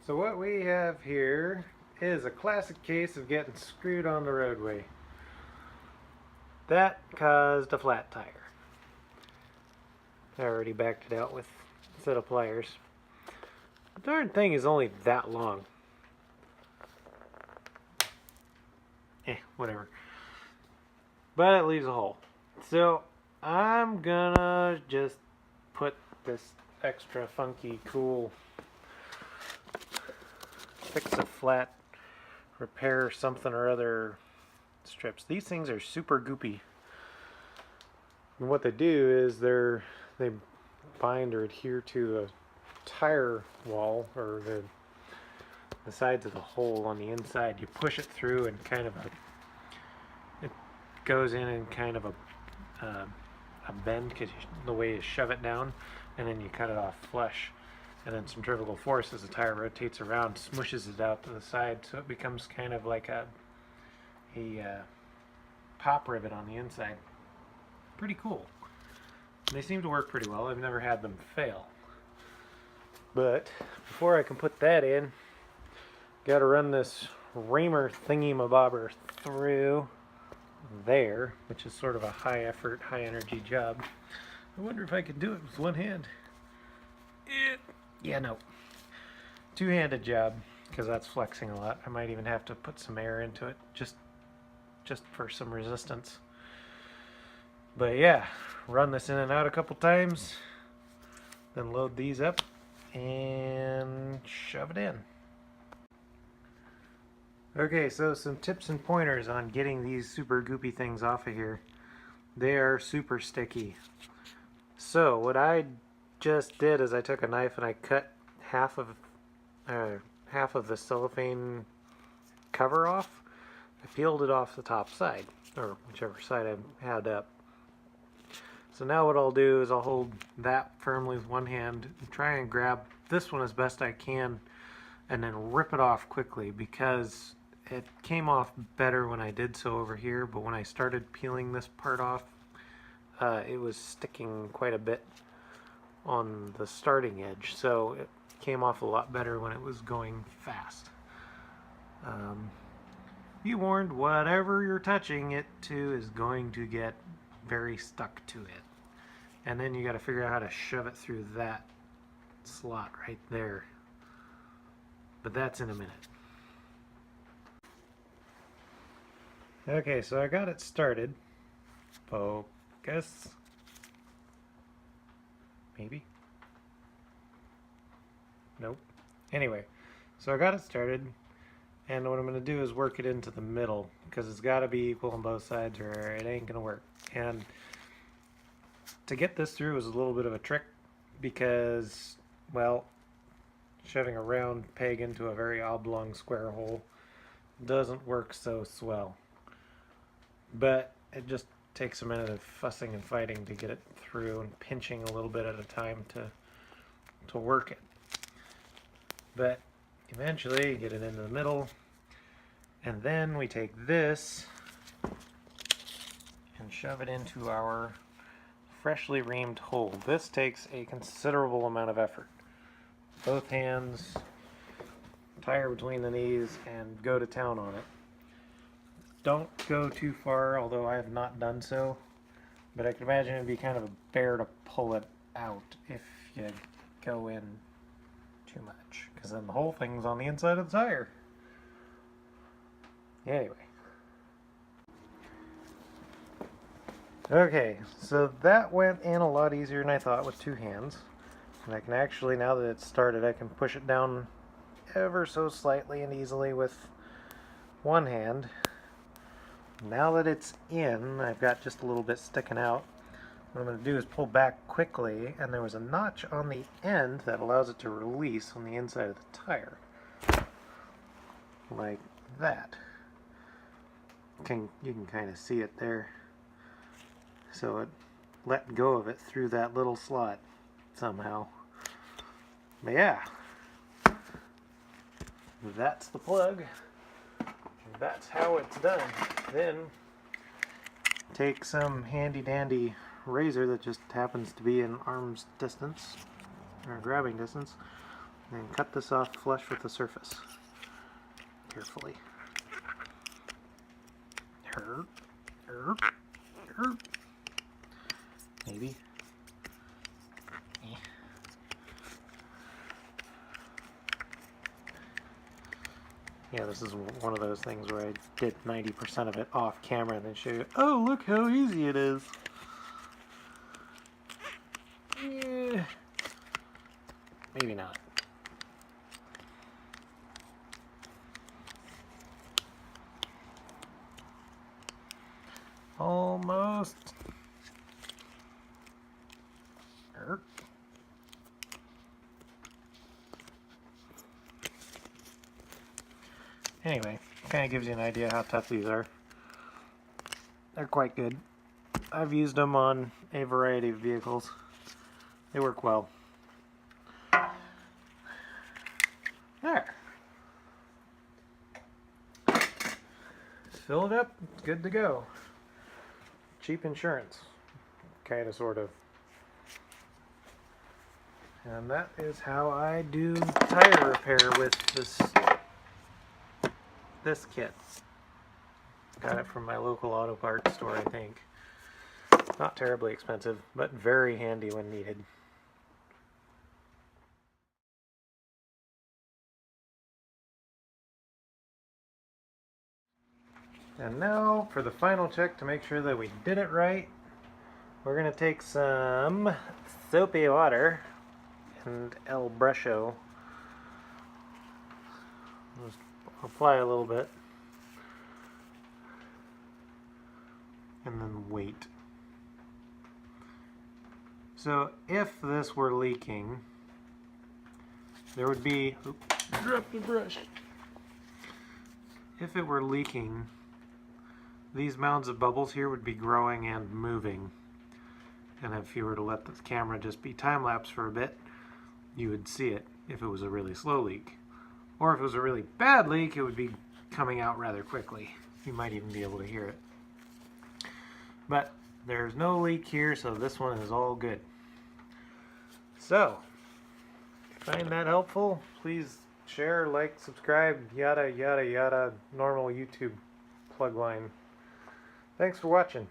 So what we have here is a classic case of getting screwed on the roadway. That caused a flat tire. I already backed it out with a set of pliers. The darn thing is only that long. Whatever. But it leaves a hole. So I'm gonna just put this extra funky cool fix a flat repair something or other strips. These things are super goopy. And what they do is they bind or adhere to the tire wall or the sides of the hole on the inside. You push it through and it goes in kind of a bend because the way you shove it down, and then you cut it off flush. And then centrifugal force, as the tire rotates around, smushes it out to the side, so it becomes kind of like a pop rivet on the inside. Pretty cool. They seem to work pretty well. I've never had them fail. But before I can put that in, got to run this Raymer thingy-mabobber through there, which is sort of a high effort, high energy job. I wonder if I could do it with one hand. Yeah, no. Two-handed job, because that's flexing a lot. I might even have to put some air into it, just for some resistance. But yeah, run this in and out a couple times, then load these up and shove it in. Okay, so some tips and pointers on getting these super goopy things off of here. They are super sticky. So what I just did is I took a knife and I cut half of the cellophane cover off. I peeled it off the top side, or whichever side I had up. So now what I'll do is I'll hold that firmly with one hand and try and grab this one as best I can and then rip it off quickly, because it came off better when I did so over here, but when I started peeling this part off, it was sticking quite a bit on the starting edge, so it came off a lot better when it was going fast. Be warned, whatever you're touching it to is going to get very stuck to it. And then you got to figure out how to shove it through that slot right there. But that's in a minute. Okay, so I got it started. Focus. Maybe? Nope. Anyway, so I got it started, and what I'm going to do is work it into the middle, because it's got to be equal on both sides or it ain't going to work. And to get this through was a little bit of a trick, because, well, shoving a round peg into a very oblong square hole doesn't work so swell. But it just takes a minute of fussing and fighting to get it through and pinching a little bit at a time to work it. But eventually you get it into the middle, and then we take this and shove it into our freshly reamed hole. This takes a considerable amount of effort. Both hands, tire between the knees, and go to town on it. Don't go too far, although I have not done so, but I can imagine it'd be kind of a bear to pull it out if you go in too much, because then the whole thing's on the inside of the tire. Anyway. Okay, so that went in a lot easier than I thought with two hands. And I can actually, now that it's started, I can push it down ever so slightly and easily with one hand. Now that it's in, I've got just a little bit sticking out. What I'm going to do is pull back quickly, and there was a notch on the end that allows it to release on the inside of the tire. Like that. You can kind of see it there. So it let go of it through that little slot somehow. But yeah, that's the plug. That's how it's done. Then take some handy dandy razor that just happens to be in arm's distance, or grabbing distance, And cut this off flush with the surface. Carefully. Maybe. Yeah, this is one of those things where I did 90% of it off camera and then show you, oh, look how easy it is. Yeah. Maybe not. Almost. Anyway, kind of gives you an idea how tough these are. They're quite good. I've used them on a variety of vehicles. They work well. There. Fill it up. Good to go. Cheap insurance. Kind of, sort of. And that is how I do tire repair with this kit. Got it from my local auto parts store, I think. Not terribly expensive, but very handy when needed. And now for the final check to make sure that we did it right, we're going to take some soapy water and El Brusho. Just apply a little bit. And then wait. So if this were leaking, there would be, oops, drop the brush. If it were leaking, these mounds of bubbles here would be growing and moving. And if you were to let the camera just be time-lapse for a bit, you would see it if it was a really slow leak. Or if it was a really bad leak, it would be coming out rather quickly. You might even be able to hear it. But there's no leak here, so this one is all good. So, if you find that helpful, please share, like, subscribe, yada, yada, yada, normal YouTube plug line. Thanks for watching.